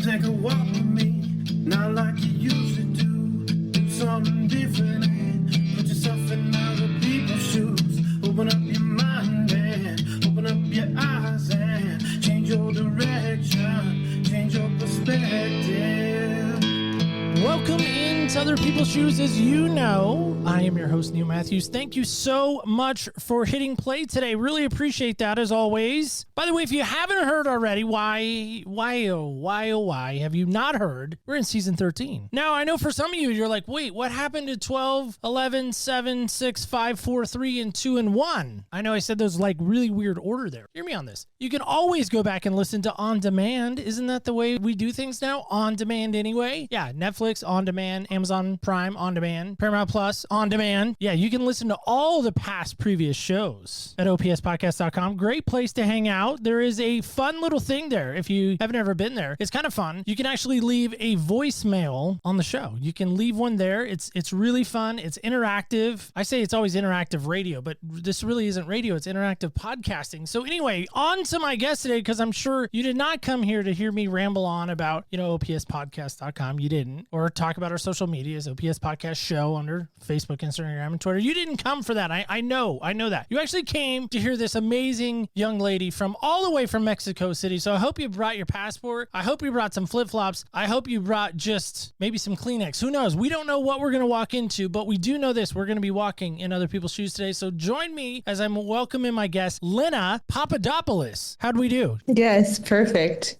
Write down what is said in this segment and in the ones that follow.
take a walk with me, not like you used to do. Do something different and put yourself in other people's shoes. Open up your mind and open up your eyes and change your direction, change your perspective. Welcome into Other People's Shoes. As you know, I am your host, Neil Matthews. Thank you so much for hitting play today. Really appreciate that, as always. By the way, if you haven't heard already, why have you not heard? We're in season 13. Now, I know for some of you, you're like, wait, what happened to 12, 11, 7, 6, 5, 4, 3, and 2, and 1? I know I said those like really weird order there. Hear me on this. You can always go back and listen to On Demand. Isn't that the way we do things now? On Demand anyway. Yeah, Netflix On Demand, Amazon Prime On Demand, Paramount Plus On Demand. Yeah, you can listen to all the past previous shows at opspodcast.com. Great place to hang out. There is a fun little thing there. If you haven't ever been there, it's kind of fun. You can actually leave a voicemail on the show. You can leave one there. It's really fun. It's interactive. I say it's always interactive radio, but this really isn't radio. It's interactive podcasting. So anyway, on to my guest today, because I'm sure you did not come here to hear me ramble on about, opspodcast.com. You didn't. Or talk about our social medias, OPS Podcast Show under Facebook, Instagram, and Twitter. You didn't come for that. I know that. You actually came to hear this amazing young lady from all the way from Mexico City. So I hope you brought your passport. I hope you brought some flip-flops. I hope you brought just maybe some Kleenex. Who knows? We don't know what we're going to walk into, but we do know this. We're going to be walking in other people's shoes today. So join me as I'm welcoming my guest, Lena Papadopoulos. How'd we do? Yes, perfect.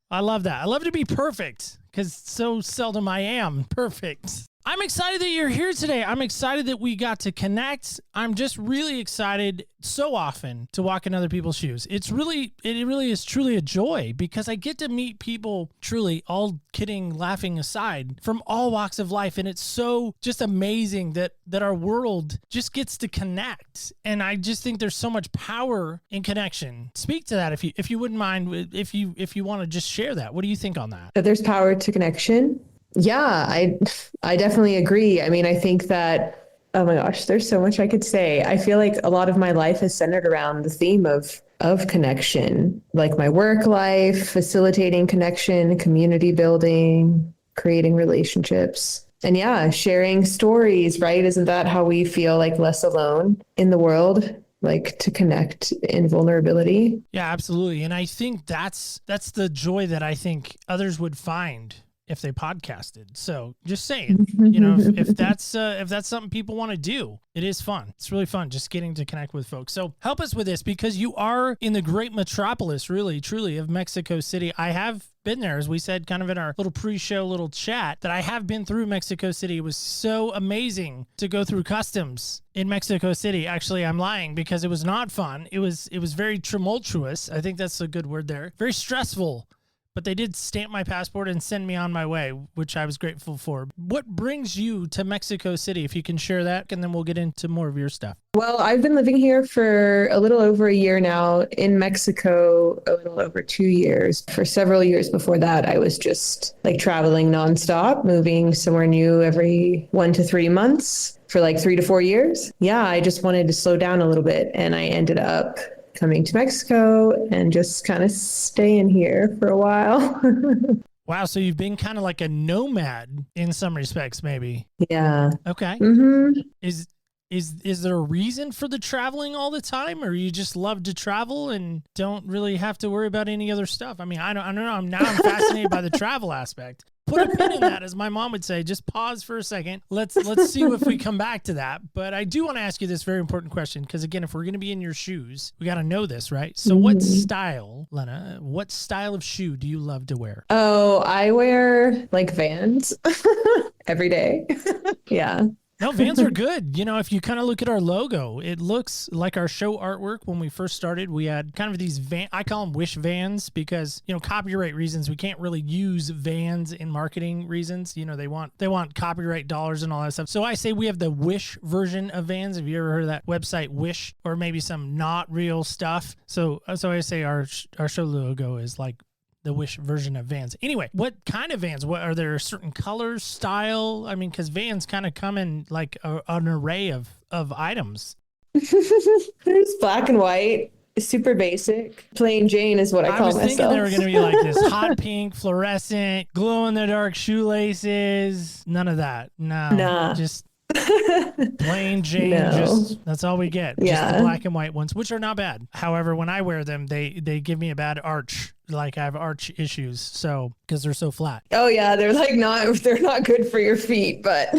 I love that. I love to be perfect because so seldom I am perfect. I'm excited that you're here today. I'm excited that we got to connect. I'm just really excited so often to walk in other people's shoes. It really is truly a joy because I get to meet people, truly, all kidding, laughing aside, from all walks of life. And it's so just amazing that our world just gets to connect. And I just think there's so much power in connection. Speak to that if you wouldn't mind, if you want to just share that. What do you think on that? That there's power to connection. Yeah, I definitely agree. I mean, I think that, oh my gosh, there's so much I could say. I feel like a lot of my life is centered around the theme of connection, like my work life, facilitating connection, community building, creating relationships. And yeah, sharing stories, right? Isn't that how we feel like less alone in the world? Like to connect in vulnerability. Yeah, absolutely. And I think that's the joy that I think others would find if they podcasted. So just saying, if that's something people want to do, it is fun. It's really fun just getting to connect with folks. So help us with this because you are in the great metropolis, really, truly, of Mexico City. I have been there, as we said, kind of in our little pre-show little chat, that I have been through Mexico City. It was so amazing to go through customs in Mexico City. Actually, I'm lying because it was not fun. It was very tumultuous. I think that's a good word there. Very stressful. But they did stamp my passport and send me on my way, which I was grateful for. What brings you to Mexico City, if you can share that, and then we'll get into more of your stuff. Well, I've been living here for a little over a year now, in Mexico a little over 2 years. For several years before that, I was just like traveling nonstop, moving somewhere new every 1 to 3 months for like 3 to 4 years. Yeah, I just wanted to slow down a little bit, and I ended up coming to Mexico and just kind of staying here for a while. Wow, so you've been kind of like a nomad in some respects, maybe. Yeah. Okay. Mm-hmm. Is there a reason for the traveling all the time, or you just love to travel and don't really have to worry about any other stuff? I mean, I don't know. I'm fascinated by the travel aspect. Put a pin in that, as my mom would say. Just pause for a second. Let's see if we come back to that. But I do want to ask you this very important question, because again, if we're going to be in your shoes, we got to know this, right? So what style, Lena, what style of shoe do you love to wear? Oh, I wear like Vans every day. Yeah. No, Vans are good. If you kind of look at our logo, it looks like our show artwork. When we first started, we had kind of these I call them wish Vans because, copyright reasons, we can't really use Vans in marketing reasons. They want copyright dollars and all that stuff. So I say we have the wish version of Vans. Have you ever heard of that website Wish, or maybe some not real stuff? So I say our show logo is like the Wish version of Vans. Anyway, what kind of Vans? What are there? Certain colors, style? I mean, because Vans kind of come in like an array of items. There's black and white. super basic. Plain Jane is what I I call was myself. thinking they were going to be like this hot pink, fluorescent, glow in the dark shoelaces. None of that. No. Nah. Just plain Jane. No. Just that's all we get. Just the Yeah. black and white ones, which are not bad. However, when I wear them, they give me a bad arch. Like I have arch issues. So because they're so flat. Oh yeah, they're not good for your feet, but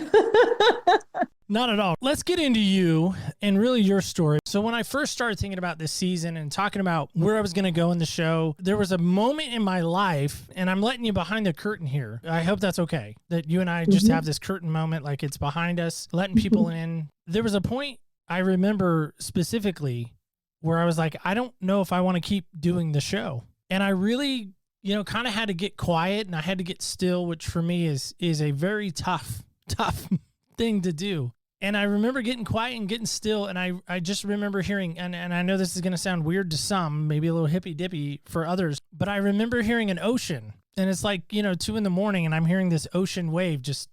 Not at all. Let's get into you and really your story. So when I first started thinking about this season and talking about where I was going to go in the show, there was a moment in my life, and I'm letting you behind the curtain here. I hope that's okay, that you and I just have this curtain moment, like it's behind us, letting people in. There was a point I remember specifically where I was like, I don't know if I want to keep doing the show. And I really, kind of had to get quiet and I had to get still, which for me is a very tough thing to do. And I remember getting quiet and getting still. And I just remember hearing, and I know this is going to sound weird to some, maybe a little hippy dippy for others, but I remember hearing an ocean, and it's like, 2 a.m. and I'm hearing this ocean wave just,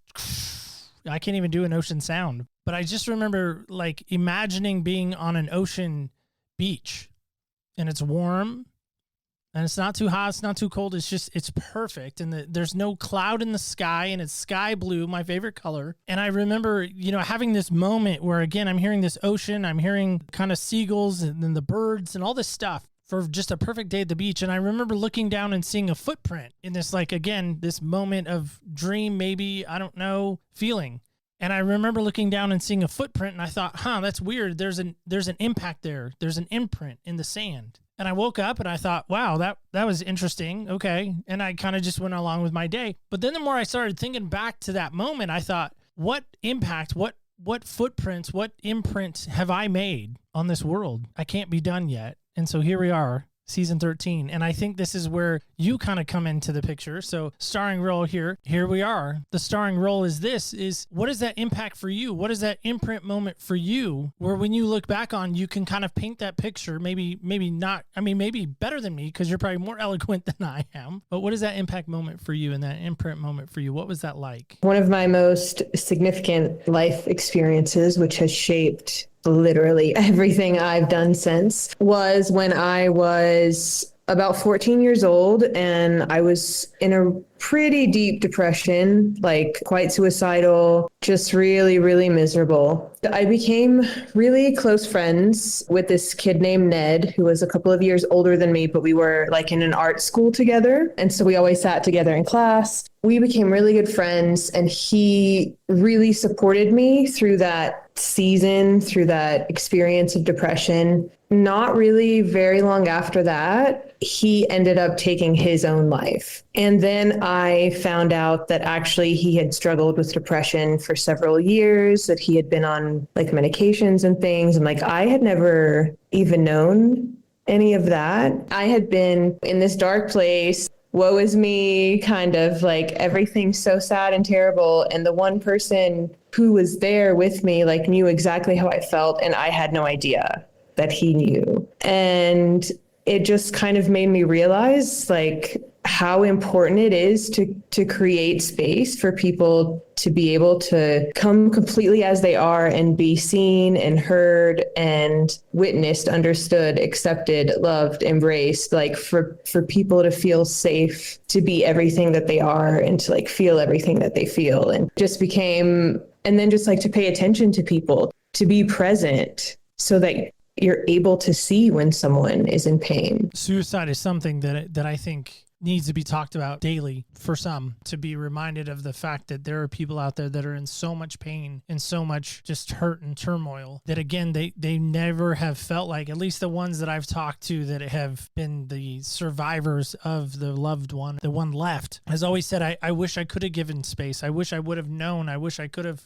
I can't even do an ocean sound, but I just remember like imagining being on an ocean beach, and it's warm. And it's not too hot, it's not too cold. It's perfect. And there's no cloud in the sky, and it's sky blue, my favorite color. And I remember, having this moment where, again, I'm hearing this ocean, I'm hearing kind of seagulls and then the birds and all this stuff for just a perfect day at the beach. And I remember looking down and seeing a footprint in this, like, again, this moment of dream, maybe, I don't know, feeling. And I remember looking down and seeing a footprint, and I thought, that's weird. There's an impact there. There's an imprint in the sand. And I woke up and I thought, wow, that was interesting. Okay. And I kind of just went along with my day. But then the more I started thinking back to that moment, I thought, what impact, what footprints, what imprints have I made on this world? I can't be done yet. And so here we are, season 13. And I think this is where you kind of come into the picture. So starring role here we are. The starring role is what is that impact for you? What is that imprint moment for you where when you look back on, you can kind of paint that picture, maybe not, maybe better than me because you're probably more eloquent than I am. But what is that impact moment for you and that imprint moment for you? What was that like? one of my most significant life experiences, which has shaped literally everything I've done since, was when I was about 14 years old, and I was in a pretty deep depression, like quite suicidal, just really, really miserable. I became really close friends with this kid named Ned, who was a couple of years older than me, but we were like in an art school together. And so we always sat together in class. We became really good friends, and he really supported me through that season, through that experience of depression. Not really very long after that, he ended up taking his own life. And then I found out that actually he had struggled with depression for several years, that he had been on like medications and things. And like, I had never even known any of that. I had been in this dark place, woe is me, kind of like everything's so sad and terrible. And the one person who was there with me like knew exactly how I felt, and I had no idea that he knew. And it just kind of made me realize like how important it is to create space for people to be able to come completely as they are and be seen and heard and witnessed, understood, accepted, loved, embraced, like for people to feel safe to be everything that they are and to like feel everything that they feel, and just became, and then just like to pay attention to people, to be present so that you're able to see when someone is in pain. Suicide is something that I think needs to be talked about daily for some, to be reminded of the fact that there are people out there that are in so much pain and so much just hurt and turmoil that, again, they never have felt like, at least the ones that I've talked to that have been the survivors of the loved one, the one left, has always said, I wish I could have given space. I wish I would have known. I wish I could have,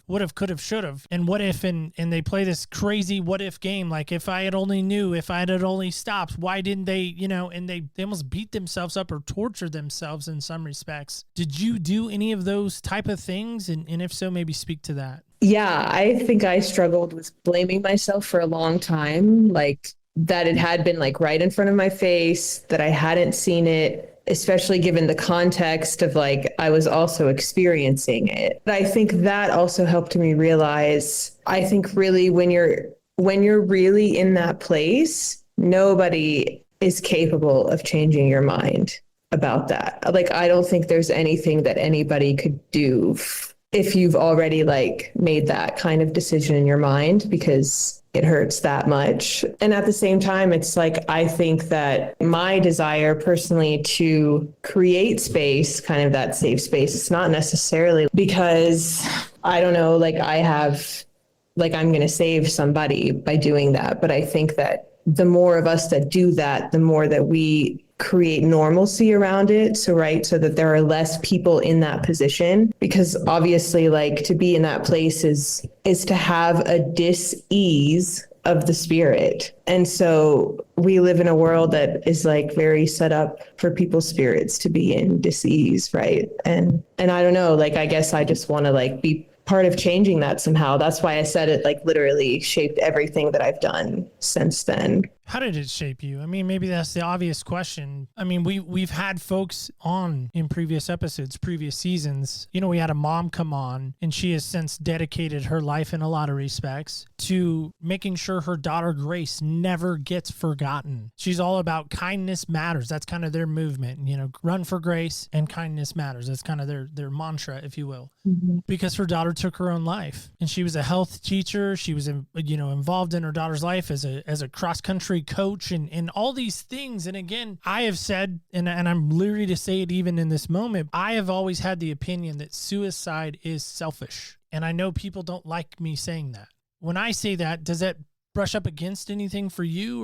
should have. And what if, and they play this crazy what if game. Like, if I had only knew, if I had only stopped, why didn't they, and they almost beat themselves up or torture themselves in some respects. Did you do any of those type of things? And if so, maybe speak to that. Yeah, I think I struggled with blaming myself for a long time, like that it had been like right in front of my face, that I hadn't seen it, especially given the context of like, I was also experiencing it. But I think that also helped me realize, I think really when you're really in that place, Nobody is capable of changing your mind about that. Like, I don't think there's anything that anybody could do if you've already like made that kind of decision in your mind, because it hurts that much. And at the same time, it's like, I think that my desire personally to create space, kind of that safe space, it's not necessarily because I don't know, like I'm going to save somebody by doing that. But I think that the more of us that do that, the more that we create normalcy around it. So that there are less people in that position, because obviously like to be in that place is to have a dis-ease of the spirit. And so we live in a world that is like very set up for people's spirits to be in dis-ease, right? And I don't know, like I guess I just want to like be part of changing that somehow. That's why I said it like literally shaped everything that I've done since then. How did it shape you? I mean, maybe that's the obvious question. I mean, we've had folks on in previous episodes, previous seasons. You know, we had a mom come on, and she has since dedicated her life in a lot of respects to making sure her daughter Grace never gets forgotten. She's all about kindness matters. That's kind of their movement, you know, run for grace and kindness matters. That's kind of their mantra, if you will. Mm-hmm. Because her daughter took her own life, and she was a health teacher. She was, involved in her daughter's life as a cross-country coach and all these things. And again, I have said, and I'm leery to say it even in this moment, I have always had the opinion that suicide is selfish. And I know people don't like me saying that. When I say that, does that brush up against anything for you,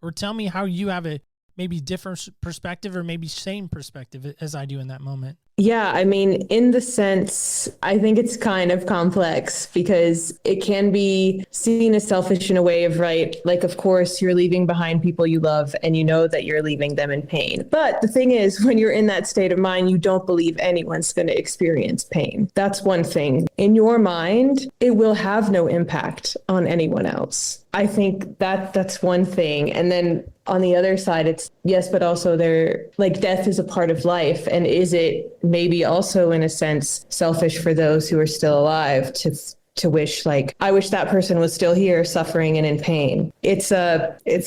or tell me how you have a maybe different perspective, or maybe same perspective as I do in that moment? Yeah, I mean, in the sense, I think it's kind of complex because it can be seen as selfish in a way of, right, like, of course, you're leaving behind people you love and you know that you're leaving them in pain. But the thing is, when you're in that state of mind, you don't believe anyone's going to experience pain. That's one thing. In your mind, it will have no impact on anyone else. I think that's one thing. And then on the other side, it's yes, but also death is a part of life. And is it maybe also in a sense selfish for those who are still alive to wish, like, I wish that person was still here suffering and in pain. It's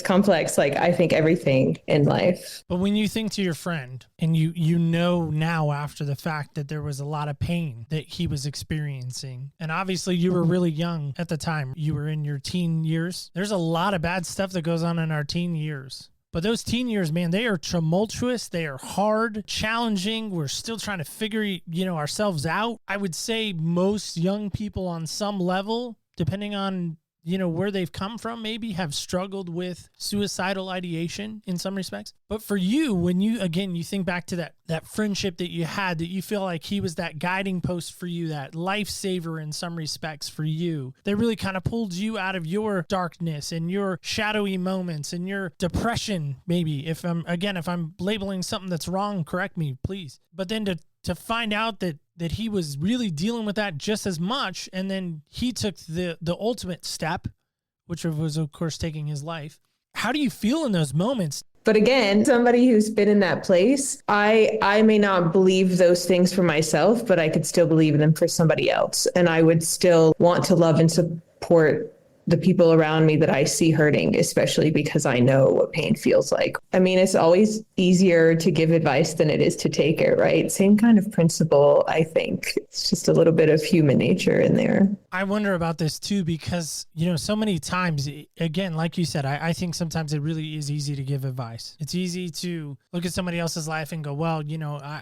complex, like I think everything in life. But when you think to your friend and you know now after the fact that there was a lot of pain that he was experiencing, and obviously you were really young at the time, you were in your teen years. There's a lot of bad stuff that goes on in our teen years. But those teen years, man, they are tumultuous. They are hard, challenging. We're still trying to figure, ourselves out. I would say most young people on some level, depending on, where they've come from, maybe have struggled with suicidal ideation in some respects. But for you, when you think back to that friendship that you had, that you feel like he was that guiding post for you, that lifesaver in some respects for you, that really kind of pulled you out of your darkness and your shadowy moments and your depression, maybe. If I'm labeling something that's wrong, correct me, please. But then to find out that he was really dealing with that just as much, and then he took the ultimate step, which was, of course, taking his life. How do you feel in those moments? But again, somebody who's been in that place, I may not believe those things for myself, but I could still believe them for somebody else. And I would still want to love and support the people around me that I see hurting, especially because I know what pain feels like. I mean, it's always easier to give advice than it is to take it, right? Same kind of principle, I think. It's just a little bit of human nature in there. I wonder about this too, because, so many times, again, like you said, I think sometimes it really is easy to give advice. It's easy to look at somebody else's life and go, well,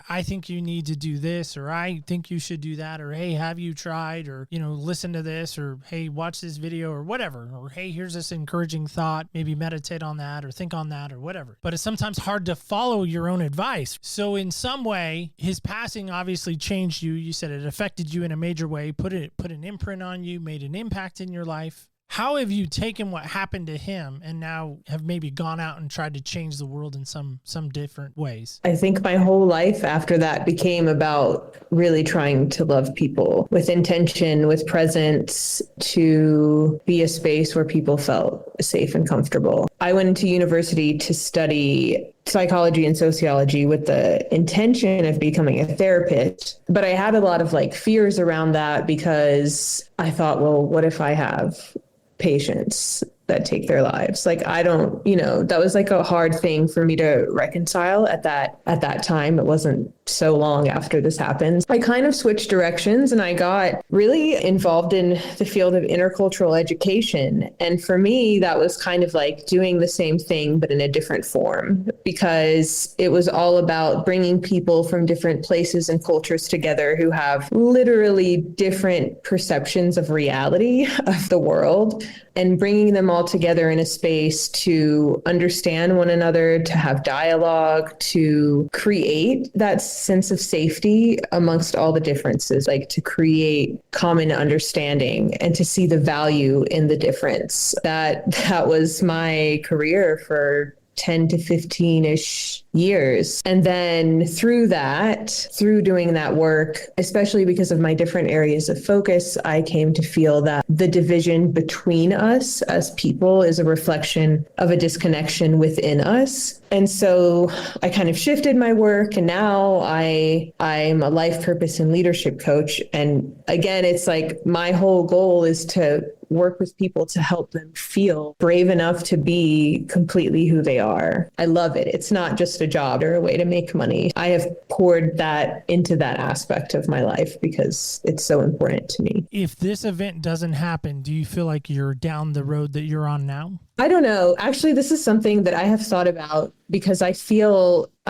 I think you need to do this, or I think you should do that, or, hey, have you tried, or, listen to this, or, hey, watch this video, or whatever, or, hey, here's this encouraging thought, maybe meditate on that, or think on that, or whatever. But it's sometimes hard to follow your own advice. So in some way, his passing obviously changed you. You said it affected you in a major way, put an imprint on you, made an impact in your life. How have you taken what happened to him and now have maybe gone out and tried to change the world in some different ways? I think my whole life after that became about really trying to love people with intention, with presence, to be a space where people felt safe and comfortable. I went into university to study psychology and sociology with the intention of becoming a therapist. But I had a lot of fears around that because I thought, well, what if I have patients that take their lives. Like, I don't, you know, that was like a hard thing for me to reconcile at that time. It wasn't so long after this happened. I kind of switched directions and I got really involved in the field of intercultural education. And for me, that was kind of like doing the same thing, but in a different form, because it was all about bringing people from different places and cultures together who have literally different perceptions of reality of the world, and bringing them all together in a space to understand one another, to have dialogue, to create that sense of safety amongst all the differences, like to create common understanding and to see the value in the difference. That was my career for 10 to 15-ish years. And then through doing that work, especially because of my different areas of focus, I came to feel that the division between us as people is a reflection of a disconnection within us. And so I kind of shifted my work, and now I'm a life purpose and leadership coach. And again, it's like my whole goal is to work with people to help them feel brave enough to be completely who they are. I love it. It's not just a job or a way to make money. I have poured that into that aspect of my life because it's so important to me. If this event doesn't happen, do you feel like you're down the road that you're on now? I don't know. Actually, this is something that I have thought about because I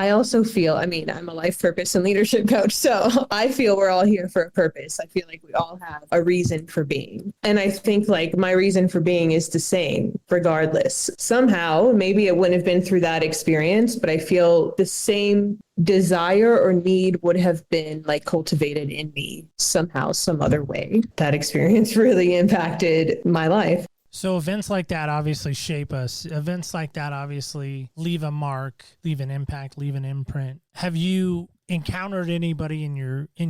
also feel, I mean, I'm a life purpose and leadership coach, so I feel we're all here for a purpose. I feel like we all have a reason for being. And I think like my reason for being is the same regardless. Somehow, maybe it wouldn't have been through that experience, but I feel the same desire or need would have been like cultivated in me somehow, some other way. That experience really impacted my life. So events like that obviously shape us. Events like that obviously leave a mark, leave an impact, leave an imprint. Have you encountered anybody in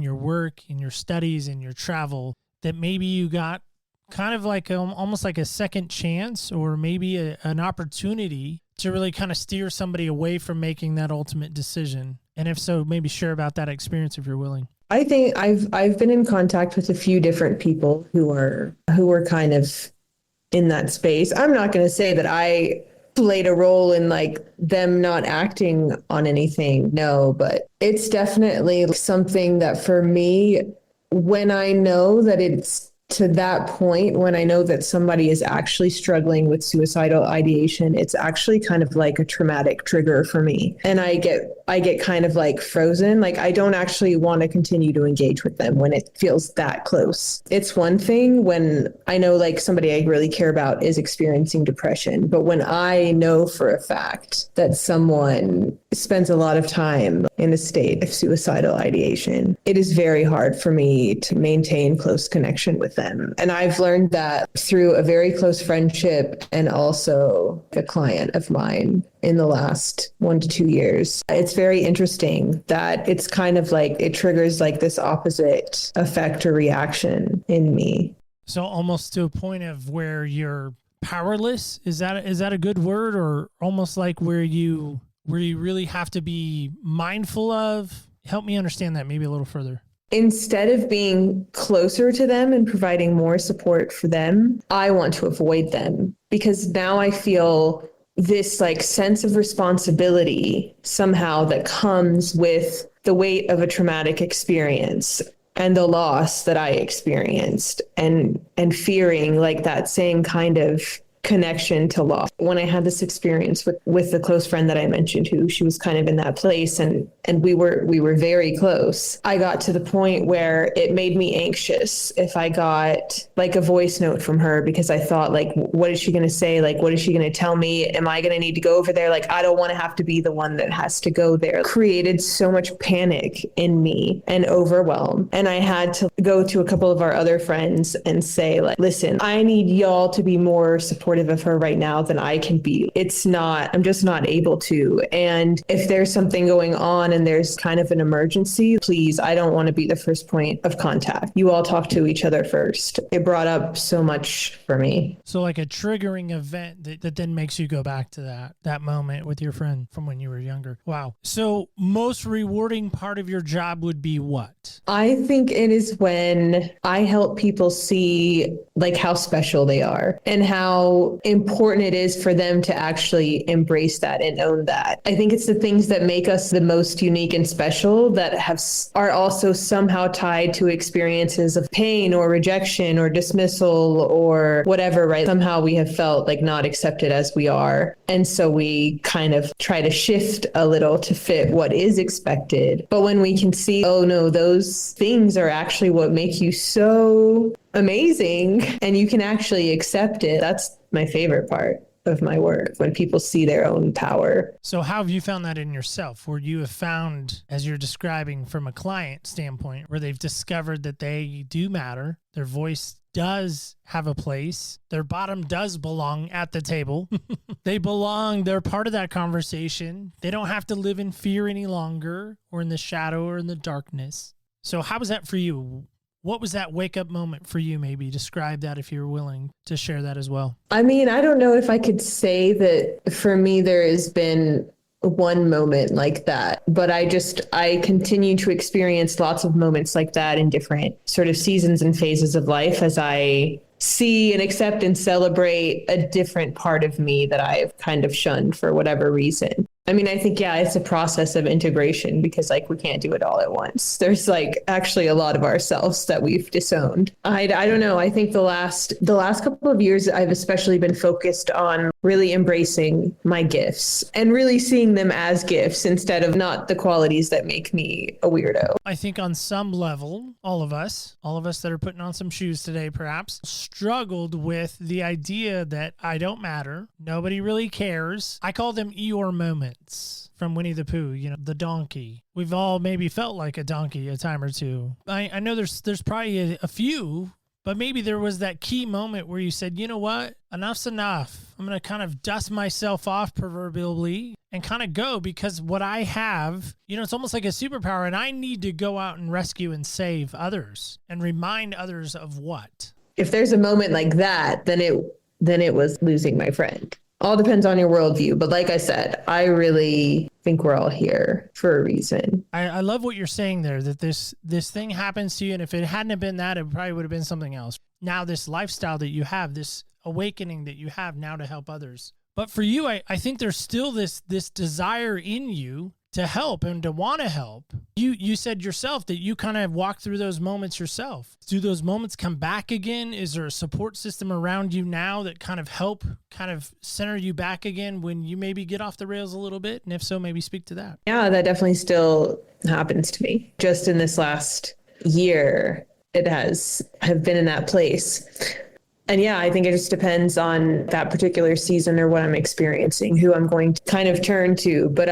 your work, in your studies, in your travel that maybe you got kind of like almost like a second chance, or maybe an opportunity to really kind of steer somebody away from making that ultimate decision? And if so, maybe share about that experience if you're willing. I think I've been in contact with a few different people who were kind of in that space. I'm not going to say that I played a role in like them not acting on anything. No, but it's definitely something that for me, when I know that it's to that point, when I know that somebody is actually struggling with suicidal ideation, it's actually kind of like a traumatic trigger for me. And I get kind of like frozen. Like I don't actually want to continue to engage with them when it feels that close. It's one thing when I know like somebody I really care about is experiencing depression, but when I know for a fact that someone spends a lot of time in a state of suicidal ideation, it is very hard for me to maintain close connection with them. And I've learned that through a very close friendship and also a client of mine in the last 1 to 2 years. It's very interesting that it's kind of like it triggers like this opposite effect or reaction in me. So almost to a point of where you're powerless. Is that a good word? Or almost like where you really have to be mindful of? Help me understand that maybe a little further. Instead of being closer to them and providing more support for them, I want to avoid them because now I feel this like sense of responsibility somehow that comes with the weight of a traumatic experience and the loss that I experienced and fearing like that same kind of connection to loss. When I had this experience with the close friend that I mentioned, who she was kind of in that place and we were very close, I got to the point where it made me anxious if I got like a voice note from her because I thought like, what is she going to say? Like, what is she going to tell me? Am I going to need to go over there? Like, I don't want to have to be the one that has to go there. It created so much panic in me and overwhelm. And I had to go to a couple of our other friends and say like, listen, I need y'all to be more supportive of her right now than I can be. I'm just not able to. And if there's something going on and there's kind of an emergency, please, I don't want to be the first point of contact. You all talk to each other first. It brought up so much for me. So like a triggering event that then makes you go back to that moment with your friend from when you were younger. Wow. So most rewarding part of your job would be what? I think it is when I help people see like how special they are and how how important it is for them to actually embrace that and own that. I think it's the things that make us the most unique and special that are also somehow tied to experiences of pain or rejection or dismissal or whatever, right? Somehow we have felt like not accepted as we are. And so we kind of try to shift a little to fit what is expected. But when we can see, oh no, those things are actually what make you so amazing and you can actually accept it. That's my favorite part of my work, when people see their own power. So how have you found that in yourself, where you have found, as you're describing from a client standpoint, where they've discovered that they do matter, their voice does have a place, their bottom does belong at the table, they belong, they're part of that conversation, they don't have to live in fear any longer or in the shadow or in the darkness. So how was that for you? What was that wake up moment for you? Maybe describe that if you're willing to share that as well. I mean, I don't know if I could say that for me there has been one moment like that, but I continue to experience lots of moments like that in different sort of seasons and phases of life as I see and accept and celebrate a different part of me that I've kind of shunned for whatever reason. I mean, I think, yeah, it's a process of integration because like we can't do it all at once. There's like actually a lot of ourselves that we've disowned. I don't know. I think the last couple of years, I've especially been focused on really embracing my gifts and really seeing them as gifts instead of not the qualities that make me a weirdo. I think on some level, all of us that are putting on some shoes today, perhaps struggled with the idea that I don't matter. Nobody really cares. I call them Eeyore moments from Winnie the Pooh, you know, the donkey. We've all maybe felt like a donkey a time or two. I know there's probably a few, but maybe there was that key moment where you said, you know what, enough's enough. I'm going to kind of dust myself off proverbially and kind of go, because what I have, you know, it's almost like a superpower, and I need to go out and rescue and save others and remind others of what. If there's a moment like that, then it was losing my friend. All depends on your worldview. But like I said, I really think we're all here for a reason. I love what you're saying there, that this thing happens to you. And if it hadn't have been that, it probably would have been something else. Now this lifestyle that you have, this awakening that you have now to help others. But for you, I think there's still this desire in you to help and to want to help. You said yourself that you kind of walked through those moments yourself. Do those moments come back again? Is there a support system around you now that kind of help kind of center you back again when you maybe get off the rails a little bit? And if so, maybe speak to that. Yeah, that definitely still happens to me. Just in this last year, have been in that place. And yeah, I think it just depends on that particular season or what I'm experiencing, who I'm going to kind of turn to. But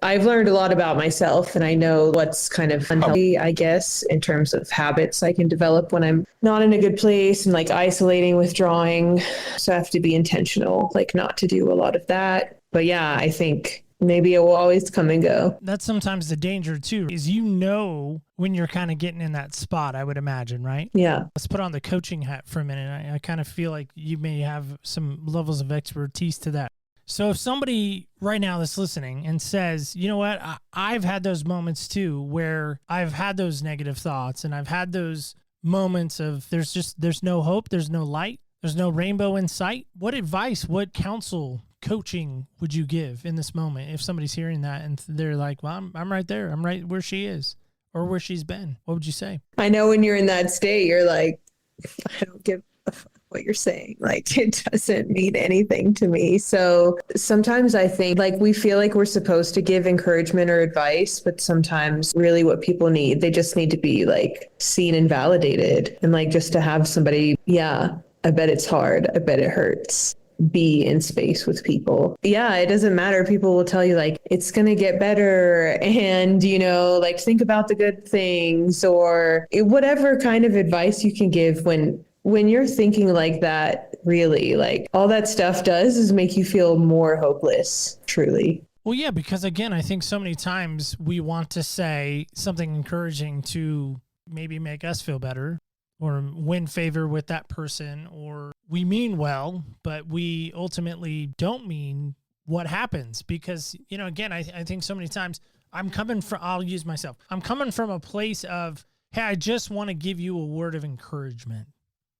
I've learned a lot about myself, and I know what's kind of unhealthy, I guess, in terms of habits I can develop when I'm not in a good place and like isolating, withdrawing. So I have to be intentional, like not to do a lot of that. But yeah, I think maybe it will always come and go. That's sometimes the danger too, is you know when you're kind of getting in that spot, I would imagine, right? Yeah. Let's put on the coaching hat for a minute. I kind of feel like you may have some levels of expertise to that. So if somebody right now that's listening and says, you know what, I've had those moments too, where I've had those negative thoughts and I've had those moments of there's no hope, there's no light, there's no rainbow in sight. What advice, what counsel, coaching would you give in this moment if somebody's hearing that and they're like, well, I'm right there. I'm right where she is or where she's been. What would you say? I know when you're in that state, you're like, I don't give a fuck what you're saying. Like, it doesn't mean anything to me. So sometimes I think like we feel like we're supposed to give encouragement or advice, but sometimes really what people need, they just need to be like seen and validated, and like just to have somebody, yeah, I bet it's hard. I bet it hurts. Be in space with people. Yeah, it doesn't matter. People will tell you like, it's going to get better. And, you know, like think about the good things or whatever kind of advice you can give when you're thinking like that, really, like all that stuff does is make you feel more hopeless, truly. Well, yeah, because again, I think so many times we want to say something encouraging to maybe make us feel better or win favor with that person, or we mean well, but we ultimately don't mean what happens. Because, you know, again, I think so many times I'll use myself. I'm coming from a place of, hey, I just want to give you a word of encouragement.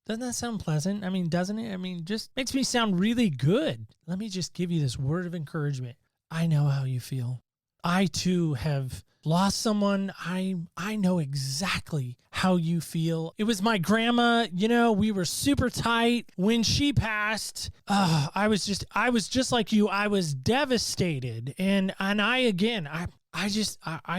Doesn't that sound pleasant? I mean, doesn't it? I mean, just makes me sound really good. Let me just give you this word of encouragement. I know how you feel. I too have lost someone. I know exactly how you feel. It was my grandma. You know, we were super tight when she passed. I was just like you. I was devastated. And I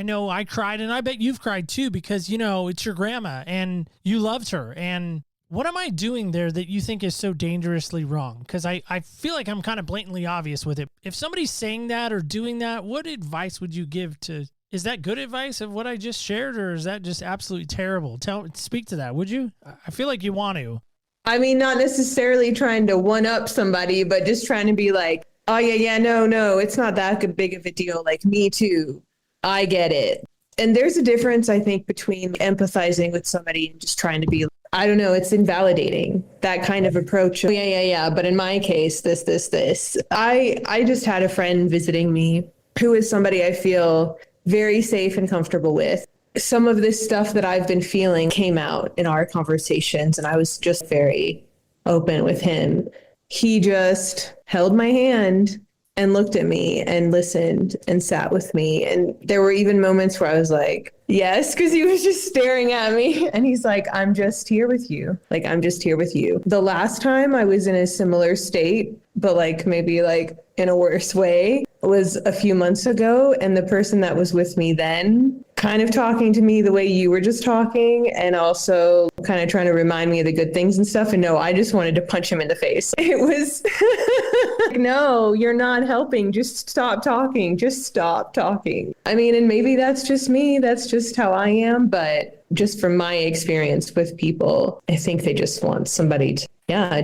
know I cried, and I bet you've cried too, because, you know, it's your grandma and you loved her. And what am I doing there that you think is so dangerously wrong? Because I feel like I'm kind of blatantly obvious with it. If somebody's saying that or doing that, what advice would you give to, is that good advice of what I just shared, or is that just absolutely terrible? Speak to that, would you? I feel like you want to. I mean, not necessarily trying to one up somebody, but just trying to be like, oh yeah, no, it's not that big of a deal. Like, me too. I get it. And there's a difference, I think, between empathizing with somebody and just trying to be, I don't know, it's invalidating, that kind of approach. Yeah. But in my case, this. I just had a friend visiting me who is somebody I feel very safe and comfortable with. Some of this stuff that I've been feeling came out in our conversations, and I was just very open with him. He just held my hand and looked at me and listened and sat with me. And there were even moments where I was like, yes, because he was just staring at me. And he's like, I'm just here with you. Like, I'm just here with you. The last time I was in a similar state, but like maybe like in a worse way, was a few months ago. And the person that was with me then kind of talking to me the way you were just talking, and also kind of trying to remind me of the good things and stuff. And no, I just wanted to punch him in the face. It was like, no, you're not helping. Just stop talking. Just stop talking. I mean, and maybe that's just me. That's just how I am. But just from my experience with people, I think they just want somebody to,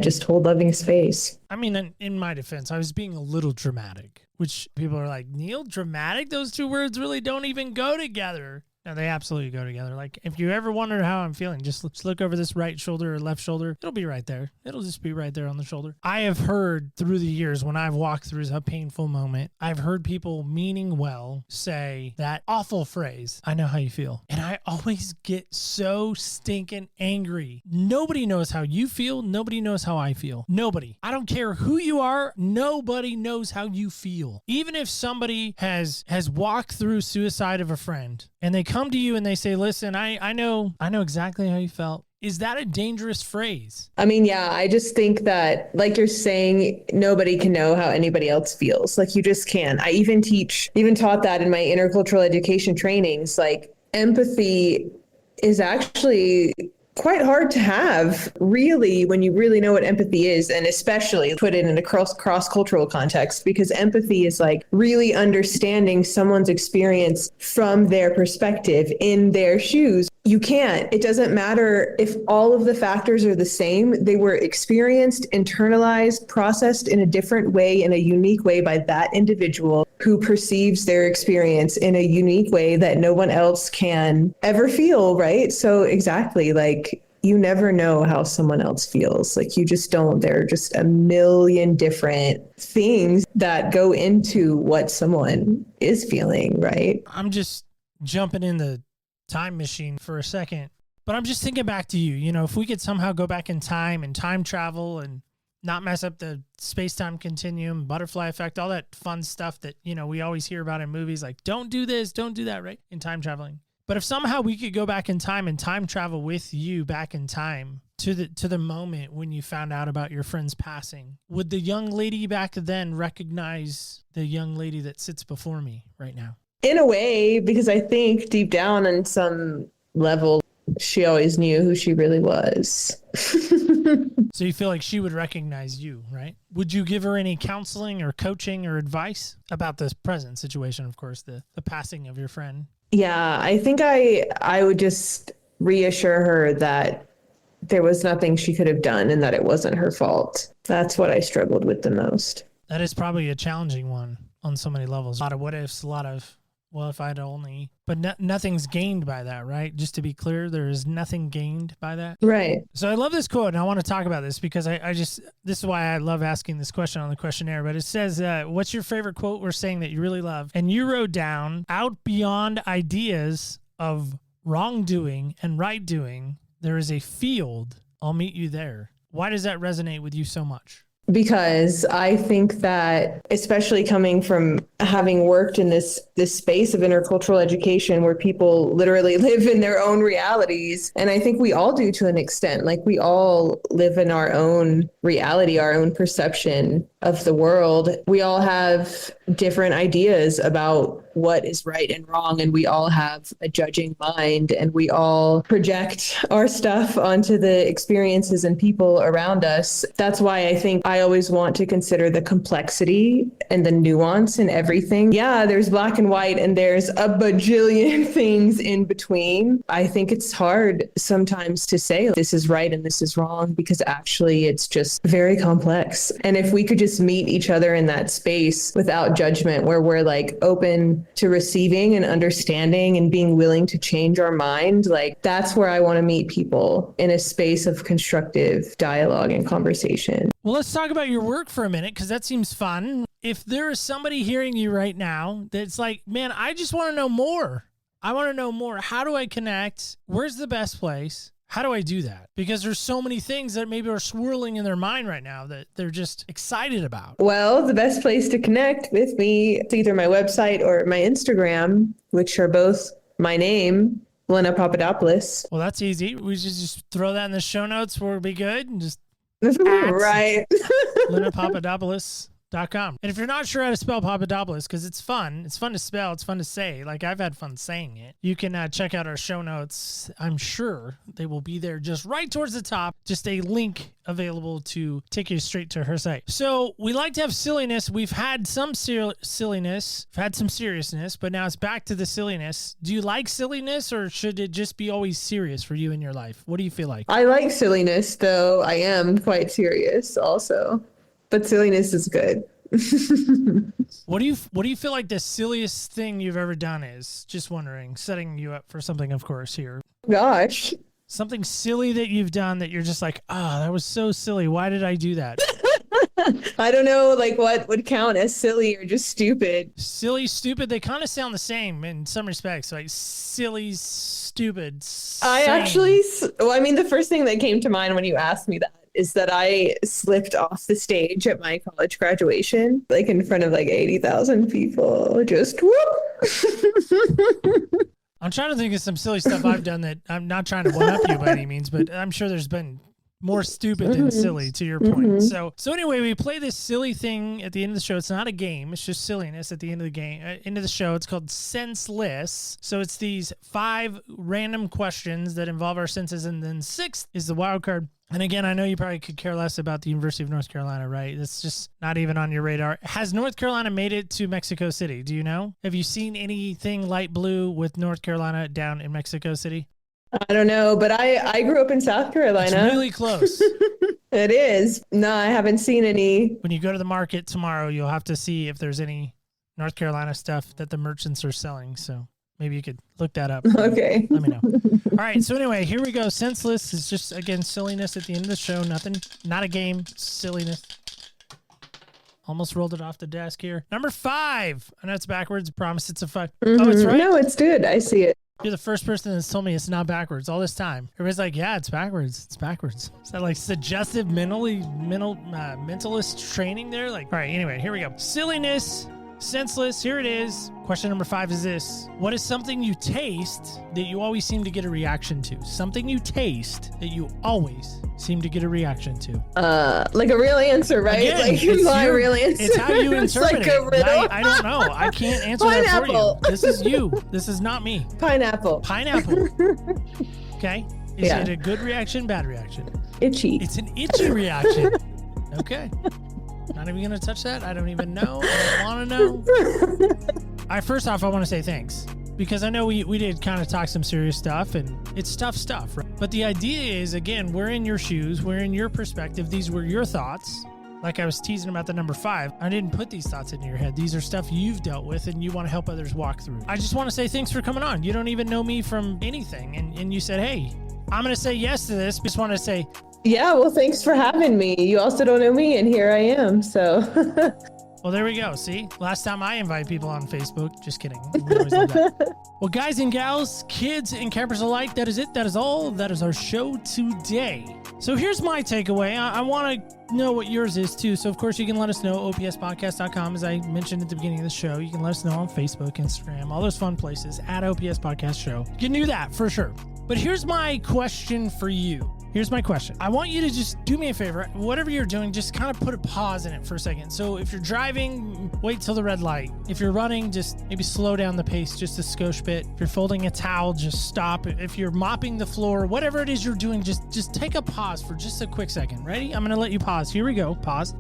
just hold loving space. I mean, in my defense, I was being a little dramatic, which people are like, Neil, dramatic? Those two words really don't even go together. No, they absolutely go together. Like, if you ever wonder how I'm feeling, just look over this right shoulder or left shoulder. It'll be right there. It'll just be right there on the shoulder. I have heard through the years, when I've walked through a painful moment, I've heard people meaning well say that awful phrase, I know how you feel. And I always get so stinking angry. Nobody knows how you feel. Nobody knows how I feel. Nobody. I don't care who you are. Nobody knows how you feel. Even if somebody has walked through suicide of a friend, and they come to you and they say, listen, I know exactly how you felt. Is that a dangerous phrase? I mean, yeah, I just think that, like you're saying, nobody can know how anybody else feels. Like, you just can't. I even taught that in my intercultural education trainings. Like, empathy is actually quite hard to have, really, when you really know what empathy is, and especially put it in a cross-cultural context, because empathy is like really understanding someone's experience from their perspective, in their shoes. You can't. It doesn't matter if all of the factors are the same. They were experienced, internalized, processed in a different way, in a unique way by that individual who perceives their experience in a unique way that no one else can ever feel, right? So exactly, like, you never know how someone else feels. Like, you just don't. There are just a million different things that go into what someone is feeling, right? I'm just jumping in the time machine for a second, but I'm just thinking back to you. You know, if we could somehow go back in time and time travel and not mess up the space-time continuum, butterfly effect, all that fun stuff that, you know, we always hear about in movies, like, don't do this, don't do that, right? In time traveling. But if somehow we could go back in time and time travel with you back in time to the moment when you found out about your friend's passing, would the young lady back then recognize the young lady that sits before me right now? In a way, because I think deep down on some level, she always knew who she really was. So you feel like she would recognize you, right? Would you give her any counseling or coaching or advice about this present situation, of course, the passing of your friend? Yeah, I think I would just reassure her that there was nothing she could have done and that it wasn't her fault. That's what I struggled with the most. That is probably a challenging one on so many levels. A lot of what ifs, a lot of, well, if I'd only, but nothing's gained by that, right? Just to be clear, there is nothing gained by that. Right. So I love this quote, and I want to talk about this because this is why I love asking this question on the questionnaire. But it says, what's your favorite quote we're saying that you really love? And you wrote down, out beyond ideas of wrongdoing and right doing, there is a field I'll meet you there. Why does that resonate with you so much? Because I think that, especially coming from having worked in this space of intercultural education where people literally live in their own realities, and I think we all do to an extent, like we all live in our own reality, our own perception of the world. We all have different ideas about what is right and wrong, and we all have a judging mind, and we all project our stuff onto the experiences and people around us. That's why I think I always want to consider the complexity and the nuance in everything. Yeah, there's black and white, and there's a bajillion things in between. I think it's hard sometimes to say this is right and this is wrong, because actually it's just very complex. And if we could just meet each other in that space without judgment, where we're like open to receiving and understanding and being willing to change our mind, like that's where I want to meet people, in a space of constructive dialogue and conversation. Well, let's talk about your work for a minute, because that seems fun. If there is somebody hearing you right now that's like, man, I just want to know more. I want to know more. How do I connect? Where's the best place? How do I do that? Because there's so many things that maybe are swirling in their mind right now that they're just excited about. Well, the best place to connect with me is either my website or my Instagram, which are both my name, Lena Papadopoulos. Well, that's easy. We should just throw that in the show notes where it'll be good, and just right. LenaPapadopoulos.com. And if you're not sure how to spell Papadopoulos, because it's fun to spell, it's fun to say, like I've had fun saying it, you can check out our show notes. I'm sure they will be there just right towards the top, just a link available to take you straight to her site. So we like to have silliness. We've had some silliness, we've had some seriousness, but now it's back to the silliness. Do you like silliness, or should it just be always serious for you in your life? What do you feel like? I like silliness, though I am quite serious also. But silliness is good. What do you feel like the silliest thing you've ever done is? Just wondering, setting you up for something, of course, here. Gosh. Something silly that you've done that you're just like, oh, that was so silly. Why did I do that? I don't know, like what would count as silly or just stupid. Silly, stupid, they kind of sound the same in some respects. Like silly, stupid. I actually, well, I mean, the first thing that came to mind when you asked me that is that I slipped off the stage at my college graduation, like in front of like 80,000 people. Just whoop. I'm trying to think of some silly stuff I've done that I'm not trying to one up you by any means, but I'm sure there's been more stupid than silly, to your point. So anyway, we play this silly thing at the end of the show. It's not a game. It's just silliness at the end of the game. End of the show. It's called Senseless. So it's these 5 random questions that involve our senses, and then 6th is the wild card. And again, I know you probably could care less about the University of North Carolina, right? That's just not even on your radar. Has North Carolina made it to Mexico City? Do you know? Have you seen anything light blue with North Carolina down in Mexico City? I don't know, but I grew up in South Carolina. It's really close. It is. No, I haven't seen any. When you go to the market tomorrow, you'll have to see if there's any North Carolina stuff that the merchants are selling. So maybe you could look that up. Okay. Let me know. All right. So anyway, here we go. Senseless is just, again, silliness at the end of the show. Nothing, not a game, silliness. Almost rolled it off the desk here. Number 5. I know it's backwards. Promise it's a 5. Oh, it's right. No, it's good. I see it. You're the first person that's told me it's not backwards all this time. Everybody's like, yeah, it's backwards. It's backwards. Is that like suggestive mentalist training there? Like, all right, anyway, here we go. Silliness, senseless, here it is. Question number 5 is this. What is something you taste that you always seem to get a reaction to? Something you taste that you always seem to get a real answer, like a real answer, right? Again, like real answer. It's how you interpret like it. A riddle. I don't know. I can't answer that for you. This is you. This is not me. Pineapple. Okay. Is it a good reaction, bad reaction? Itchy. It's an itchy reaction. Okay. Not even going to touch that. I don't even know. I don't want to know. All right, first off, I want to say thanks. Because I know we did kind of talk some serious stuff, and it's tough stuff, right? But the idea is, again, we're in your shoes. We're in your perspective. These were your thoughts. Like I was teasing about the number 5. I didn't put these thoughts into your head. These are stuff you've dealt with, and you want to help others walk through. I just want to say thanks for coming on. You don't even know me from anything. And you said, hey, I'm going to say yes to this. Just want to say, yeah, well, thanks for having me. You also don't know me, and here I am. So well, Well, there we go. See? Last time I invite people on Facebook. Just kidding. We always love that. Well, guys and gals, kids and campers alike, that is it. That is all. That is our show today. So here's my takeaway. I want to know what yours is too. So, of course, you can let us know, opspodcast.com. As I mentioned at the beginning of the show, you can let us know on Facebook, Instagram, all those fun places, at OPS Podcast Show. You can do that for sure. But here's my question for you. Here's my question. I want you to just do me a favor. Whatever you're doing, just kind of put a pause in it for a second. So if you're driving, wait till the red light. If you're running, just maybe slow down the pace just a skosh bit. If you're folding a towel, just stop. If you're mopping the floor, whatever it is you're doing, just take a pause for just a quick second. Ready? I'm going to let you pause. Here we go. Pause.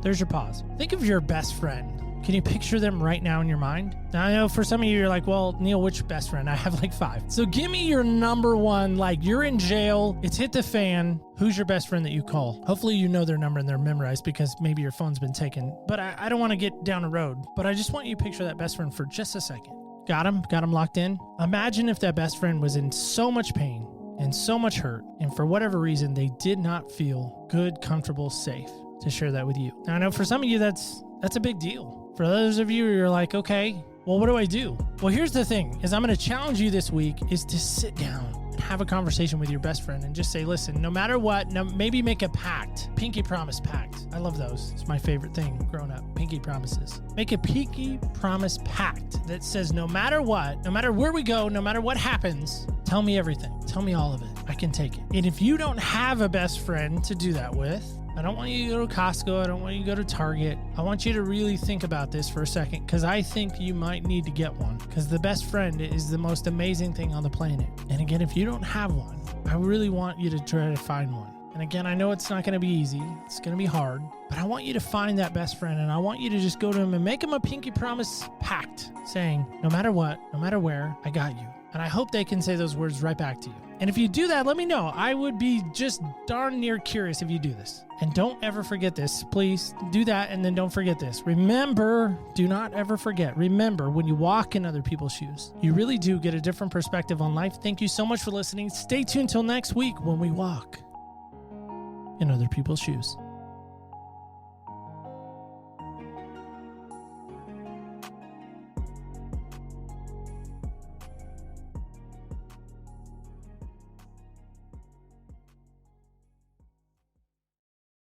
There's your pause. Think of your best friend. Can you picture them right now in your mind? Now, I know for some of you, you're like, well, Neil, which best friend? I have like 5. So give me your number one, like you're in jail, it's hit the fan. Who's your best friend that you call? Hopefully you know their number and they're memorized because maybe your phone's been taken. But I don't want to get down a road. But I just want you to picture that best friend for just a second. Got him? Got him locked in? Imagine if that best friend was in so much pain and so much hurt, and for whatever reason, they did not feel good, comfortable, safe to share that with you. Now, I know for some of you, that's a big deal. For others of you, you're like, okay, well, what do I do? Well, here's the thing, is I'm going to challenge you this week is to sit down and have a conversation with your best friend and just say, listen, no matter what, maybe make a pact, pinky promise pact. I love those. It's my favorite thing growing up, pinky promises. Make a pinky promise pact that says, no matter what, no matter where we go, no matter what happens, tell me everything. Tell me all of it. I can take it. And if you don't have a best friend to do that with, I don't want you to go to Costco. I don't want you to go to Target. I want you to really think about this for a second because I think you might need to get one because the best friend is the most amazing thing on the planet. And again, if you don't have one, I really want you to try to find one. And again, I know it's not going to be easy. It's going to be hard, but I want you to find that best friend and I want you to just go to him and make him a pinky promise pact saying, no matter what, no matter where, I got you. And I hope they can say those words right back to you. And if you do that, let me know. I would be just darn near curious if you do this. And don't ever forget this. Please do that and then don't forget this. Remember, do not ever forget. Remember, when you walk in other people's shoes, you really do get a different perspective on life. Thank you so much for listening. Stay tuned till next week when we walk in other people's shoes.